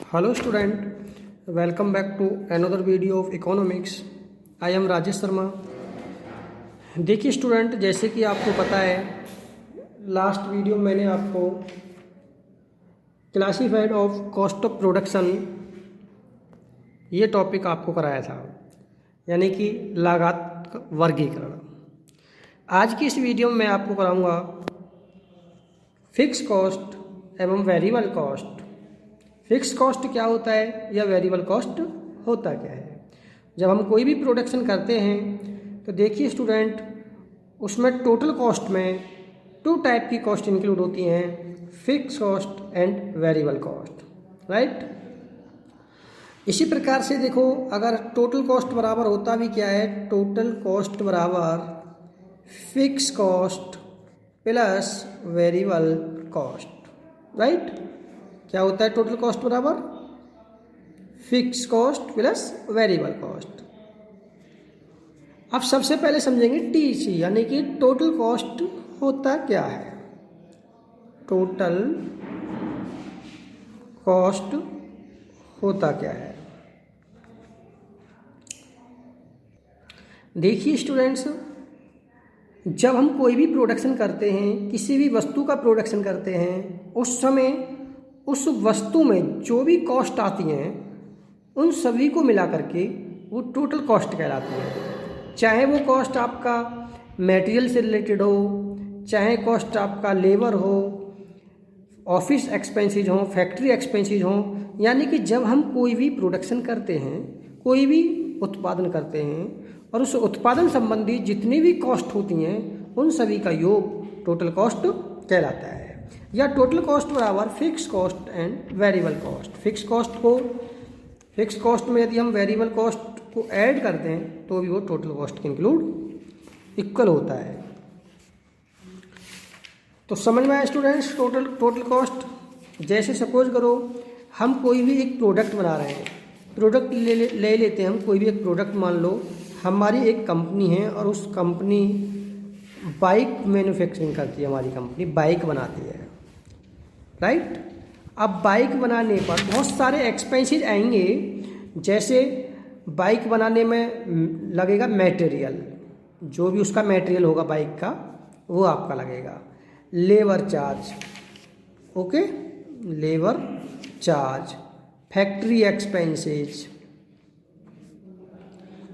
Hello student, welcome back to another video of economics. I am Rajesh Sharma. देखिए student, जैसे कि आपको पता है लास्ट वीडियो में मैंने आपको classified of cost of production ये टॉपिक आपको कराया था, यानी कि लागत का वर्गीकरण। आज की इस वीडियो में मैं आपको कराऊंगा फिक्स कॉस्ट एवं वेरिएबल कॉस्ट। फिक्स कॉस्ट क्या होता है या वेरिएबल कॉस्ट होता क्या है। जब हम कोई भी प्रोडक्शन करते हैं तो देखिए स्टूडेंट, उसमें टोटल कॉस्ट में टू टाइप की कॉस्ट इंक्लूड होती हैं, fix cost and variable cost, right. इसी प्रकार से देखो, अगर टोटल कॉस्ट बराबर होता भी क्या है, टोटल कॉस्ट बराबर fix cost plus variable cost, right. क्या होता है टोटल कॉस्ट बराबर fix cost plus variable cost. अब सबसे पहले समझेंगे टीसी, यानी कि टोटल कॉस्ट होता क्या है। टोटल कॉस्ट होता क्या है। देखिए स्टूडेंट्स, जब हम कोई भी प्रोडक्शन करते हैं, किसी भी वस्तु का प्रोडक्शन करते हैं, उस समय उस वस्तु में जो भी कॉस्ट आती हैं उन सभी को मिला करके वो टोटल कॉस्ट कहलाती है। चाहे वो कॉस्ट आपका मटेरियल से रिलेटेड हो, चाहे कॉस्ट आपका लेबर हो, ऑफिस एक्सपेंसेस हो, फैक्ट्री एक्सपेंसेस हो। यानी कि जब हम कोई भी प्रोडक्शन करते हैं, कोई भी उत्पादन करते हैं और उस उत्पादन संबंधी जितनी भी कॉस्ट होती हैं उन सभी का योग टोटल कॉस्ट कहलाता है। या टोटल कॉस्ट बराबर fix cost and variable cost. Fix cost में यदि हम वेरिएबल कॉस्ट को ऐड करते हैं तो भी वो टोटल कॉस्ट के इंक्लूड इक्वल होता है। तो समझ में आया स्टूडेंट्स टोटल कॉस्ट। जैसे सपोज करो हम कोई भी एक प्रोडक्ट बना रहे हैं, प्रोडक्ट ले लेते हैं हम कोई भी एक प्रोडक्ट। मान लो हमारी एक कंपनी है और उस कंपनी बाइक मैन्युफैक्चरिंग करती है, हमारी कंपनी बाइक बनाती है, राइट। अब बाइक बनाने पर बहुत सारे एक्सपेंसेस आएंगे। जैसे बाइक बनाने में लगेगा मटेरियल, जो भी उसका मटेरियल होगा बाइक का वो आपका लगेगा। Labour charge, okay, labour charge, factory expenses,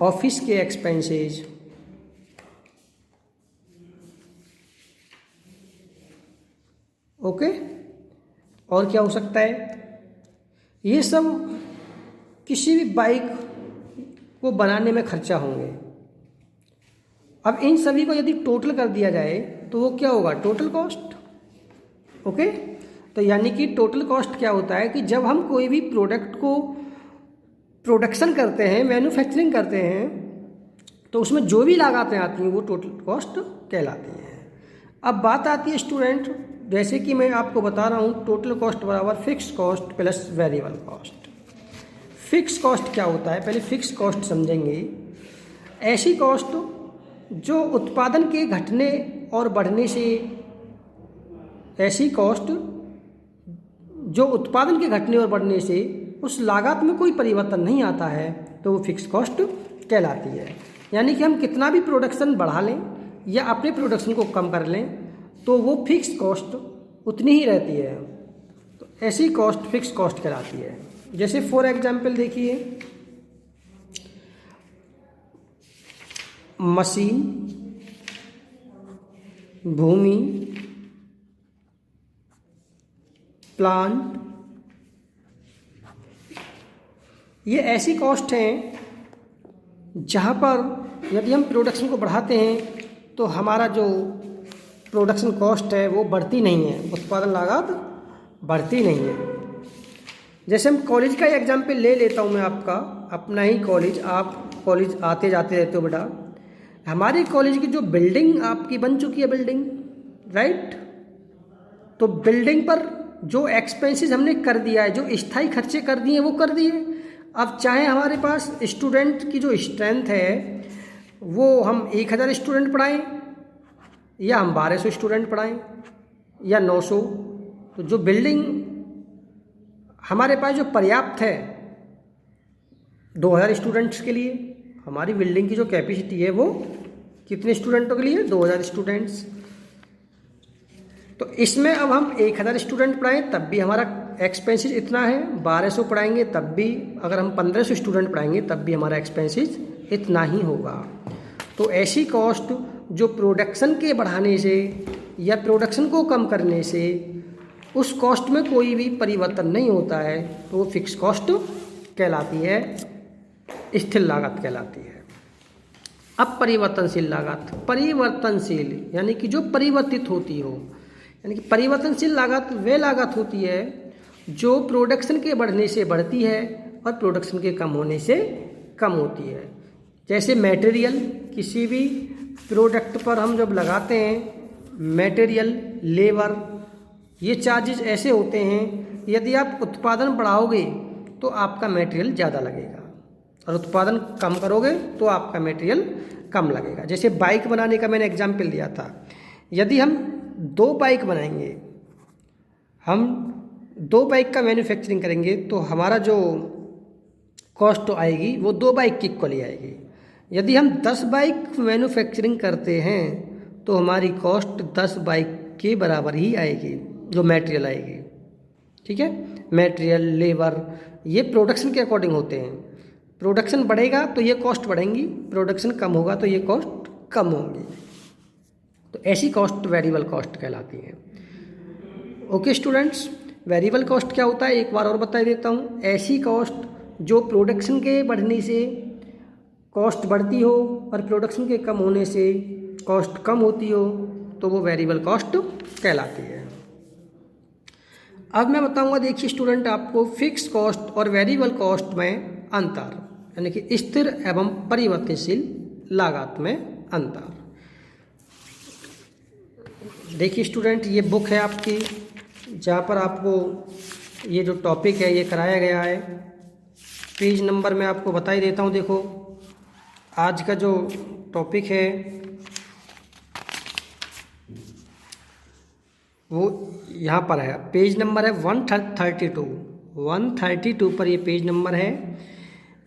office के एक्सपेंसेस, ओके। और क्या हो सकता है, ये सब किसी भी बाइक को बनाने में खर्चा होंगे। अब इन सभी को यदि टोटल कर दिया जाए तो वो क्या होगा, टोटल कॉस्ट, ओके। तो यानी कि टोटल कॉस्ट क्या होता है कि जब हम कोई भी प्रोडक्ट को प्रोडक्शन करते हैं, मैन्युफैक्चरिंग करते हैं, तो उसमें जो भी लागतें आती हैं वो टोटल कॉस्ट कहलाती हैं। अब बात आती है स्टूडेंट, जैसे कि मैं आपको बता रहा हूँ टोटल कॉस्ट बराबर fix cost plus variable cost. Fix cost क्या होता है, पहले फिक्स कॉस्ट समझेंगे। ऐसी कॉस्ट जो उत्पादन के घटने और बढ़ने से, ऐसी कॉस्ट जो उत्पादन के घटने और बढ़ने से उस लागत में कोई परिवर्तन नहीं आता है तो वो फिक्स कॉस्ट कहलाती है। यानी कि हम कितना भी प्रोडक्शन बढ़ा लें या अपने प्रोडक्शन को कम कर लें तो वो फिक्स कॉस्ट उतनी ही रहती है, तो ऐसी कॉस्ट फिक्स कॉस्ट कहलाती है। जैसे फॉर एग्जांपल देखिए, मशीन, भूमि, प्लांट, ये ऐसी कॉस्ट हैं जहाँ पर यदि हम प्रोडक्शन को बढ़ाते हैं तो हमारा जो प्रोडक्शन कॉस्ट है वो बढ़ती नहीं है, उत्पादन लागत बढ़ती नहीं है। जैसे हम कॉलेज का एग्जाम्पल ले लेता हूँ मैं, आपका अपना ही कॉलेज। आप कॉलेज आते जाते रहते हो बेटा। हमारे कॉलेज की जो बिल्डिंग आपकी बन चुकी है, बिल्डिंग, राइट। तो बिल्डिंग पर जो एक्सपेंसेस हमने कर दिया है, जो स्थायी खर्चे कर दिए वो कर दिए। अब चाहे हमारे पास स्टूडेंट की जो स्ट्रेंथ है वो हम 1000 स्टूडेंट पढ़ाएं या हम 1200 स्टूडेंट पढ़ाएं या 900, तो जो बिल्डिंग हमारे पास जो पर्याप्त है 2000 स्टूडेंट्स के लिए, हमारी बिल्डिंग की जो कैपेसिटी है वो कितने स्टूडेंटों के लिए, 2000 स्टूडेंट्स। तो इसमें अब हम 1000 स्टूडेंट पढ़ाएं तब भी हमारा एक्सपेंसेस इतना है, 1200 पढ़ाएंगे तब भी, अगर हम 1500 स्टूडेंट पढ़ाएंगे तब भी हमारा एक्सपेंसेस इतना ही होगा। तो ऐसी कॉस्ट जो प्रोडक्शन के बढ़ाने से या प्रोडक्शन को कम करने से उस कॉस्ट में कोई भी परिवर्तन नहीं होता है, तो वो फिक्स कॉस्ट कहलाती है, स्थिर लागत कहलाती है। अब परिवर्तनशील लागत, परिवर्तनशील यानी कि जो परिवर्तित होती हो, यानी कि परिवर्तनशील लागत वे लागत होती है जो प्रोडक्शन के बढ़ने से बढ़ती है और प्रोडक्शन के कम होने से कम होती है। जैसे मटेरियल, किसी भी प्रोडक्ट पर हम जब लगाते हैं मटेरियल, लेबर, ये चार्जेस ऐसे होते हैं, यदि आप उत्पादन बढ़ाओगे तो आपका मटेरियल ज़्यादा लगेगा और उत्पादन कम करोगे तो आपका मटेरियल कम लगेगा। जैसे बाइक बनाने का मैंने एग्जाम्पल दिया था, यदि हम 2 बाइक बनाएंगे, हम 2 बाइक का मैन्युफैक्चरिंग करेंगे तो हमारा जो कॉस्ट आएगी वो 2 बाइक की इक्वली आएगी। यदि हम 10 बाइक मैन्युफैक्चरिंग करते हैं तो हमारी कॉस्ट 10 बाइक के बराबर ही आएगी जो मटेरियल आएगी। ठीक है, मटेरियल, लेबर, ये प्रोडक्शन के अकॉर्डिंग होते हैं। प्रोडक्शन बढ़ेगा तो ये कॉस्ट बढ़ेंगी, प्रोडक्शन कम होगा तो ये कॉस्ट कम होंगी। तो ऐसी कॉस्ट वेरिएबल कॉस्ट कहलाती है। ओके स्टूडेंट्स, वेरिएबल कॉस्ट क्या होता है एक बार और बता देता हूँ। ऐसी कॉस्ट जो प्रोडक्शन के बढ़ने से कॉस्ट बढ़ती हो और प्रोडक्शन के कम होने से कॉस्ट कम होती हो, तो वो वेरिएबल कॉस्ट कहलाती है। अब मैं बताऊंगा, देखिए स्टूडेंट, आपको फिक्स कॉस्ट और वेरिएबल कॉस्ट में अंतर, यानी कि स्थिर एवं परिवर्तनशील लागत में अंतर। देखिए स्टूडेंट, ये बुक है आपकी जहाँ पर आपको ये जो टॉपिक है ये कराया गया है। पेज नंबर मैं आपको बता ही देता हूँ। देखो, आज का जो टॉपिक है वो यहाँ पर है, पेज नंबर है 132 पर ये पेज नंबर है।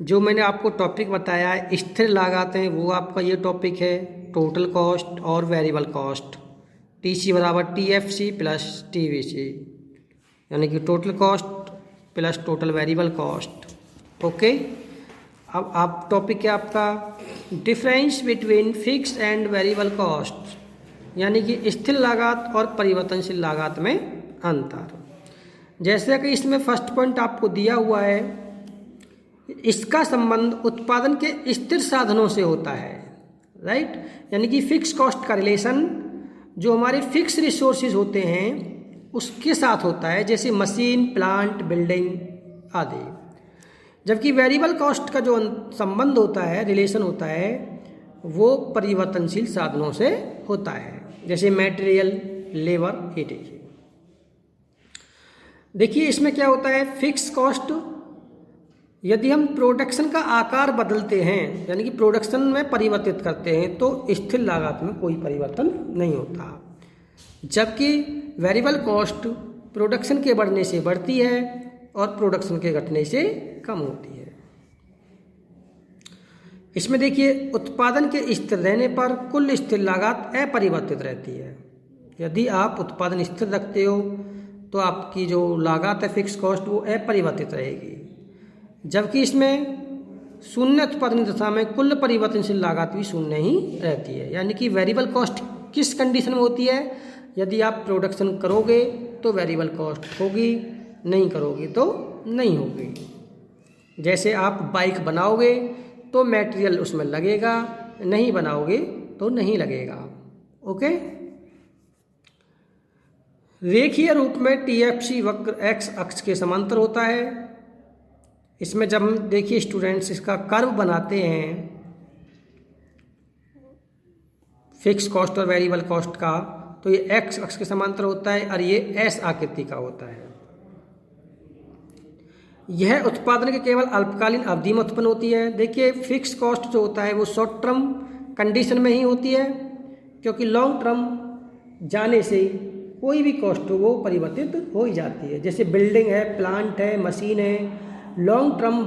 जो मैंने आपको टॉपिक बताया है स्थिर लागत है, वो आपका ये टॉपिक है, टोटल कॉस्ट और वेरिएबल कॉस्ट। TC बराबर TFC प्लस TVC, यानी कि total cost plus total variable cost. Okay, अब आप टॉपिक है आपका difference between fix and variable cost, यानी कि स्थिर लागत और परिवर्तनशील लागत में अंतर। जैसे कि इसमें फर्स्ट पॉइंट आपको दिया हुआ है, इसका संबंध उत्पादन के स्थिर साधनों से होता है, राइट। यानी कि फिक्स कॉस्ट का रिलेशन जो हमारे फिक्स रिसोर्सेज होते हैं उसके साथ होता है, जैसे मशीन, प्लांट, बिल्डिंग आदि। जबकि वेरिएबल कॉस्ट का जो संबंध होता है, रिलेशन होता है, वो परिवर्तनशील साधनों से होता है, जैसे मटेरियल, लेबर, ये देखिए इसमें क्या होता है। फिक्स कॉस्ट, यदि हम प्रोडक्शन का आकार बदलते हैं, यानी कि प्रोडक्शन में परिवर्तित करते हैं, तो स्थिर लागत में कोई परिवर्तन नहीं होता। जबकि वेरिएबल कॉस्ट प्रोडक्शन के बढ़ने से बढ़ती है और प्रोडक्शन के घटने से कम होती है। इसमें देखिए, उत्पादन के स्थिर रहने पर कुल स्थिर लागत अपरिवर्तित रहती है। यदि आप उत्पादन स्थिर रखते हो तो आपकी जो लागत है फिक्स कॉस्ट वो अपरिवर्तित रहेगी। जबकि इसमें शून्य उत्पादन दशा में कुल परिवर्तनशील लागत भी शून्य ही रहती है। यानी कि वेरिएबल कॉस्ट किस कंडीशन में होती है, यदि आप प्रोडक्शन करोगे तो वेरिएबल कॉस्ट होगी, नहीं करोगे तो नहीं होगी। जैसे आप बाइक बनाओगे तो मटेरियल उसमें लगेगा, नहीं बनाओगे तो नहीं लगेगा। ओके, रेखीय रूप में TFC वक्र x अक्ष के समांतर होता है। इसमें जब हम देखिए स्टूडेंट्स इसका कर्व बनाते हैं फिक्स कॉस्ट और वेरिएबल कॉस्ट का, तो ये x अक्ष के समांतर होता है और ये S आकृति का होता है। यह उत्पादन के केवल अल्पकालीन अवधि में उत्पन्न होती है। देखिए फिक्स कॉस्ट जो होता है वो शॉर्ट टर्म कंडीशन में ही होती है, क्योंकि लॉन्ग टर्म जाने से कोई भी कॉस्ट हो वो परिवर्तित हो ही जाती है। जैसे बिल्डिंग है, प्लांट है, मशीन है, लॉन्ग टर्म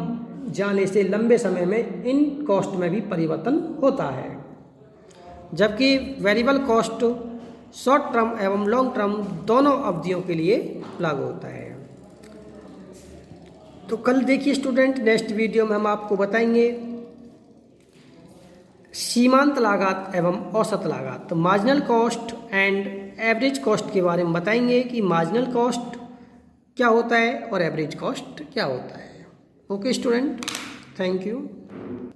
जाने से लंबे समय में इन कॉस्ट में भी परिवर्तन होता है, जबकि वेरिएबल कॉस्ट शॉर्ट टर्म एवं लॉन्ग टर्म दोनों अवधियों के लिए लागू होता है। तो कल देखिए स्टूडेंट, नेक्स्ट वीडियो में हम आपको बताएंगे सीमांत लागत एवं औसत लागत, तो marginal cost and average cost के बारे में बताएंगे कि मार्जिनल कॉस्ट क्या होता है और एवरेज कॉस्ट क्या होता है। Okay student, thank you.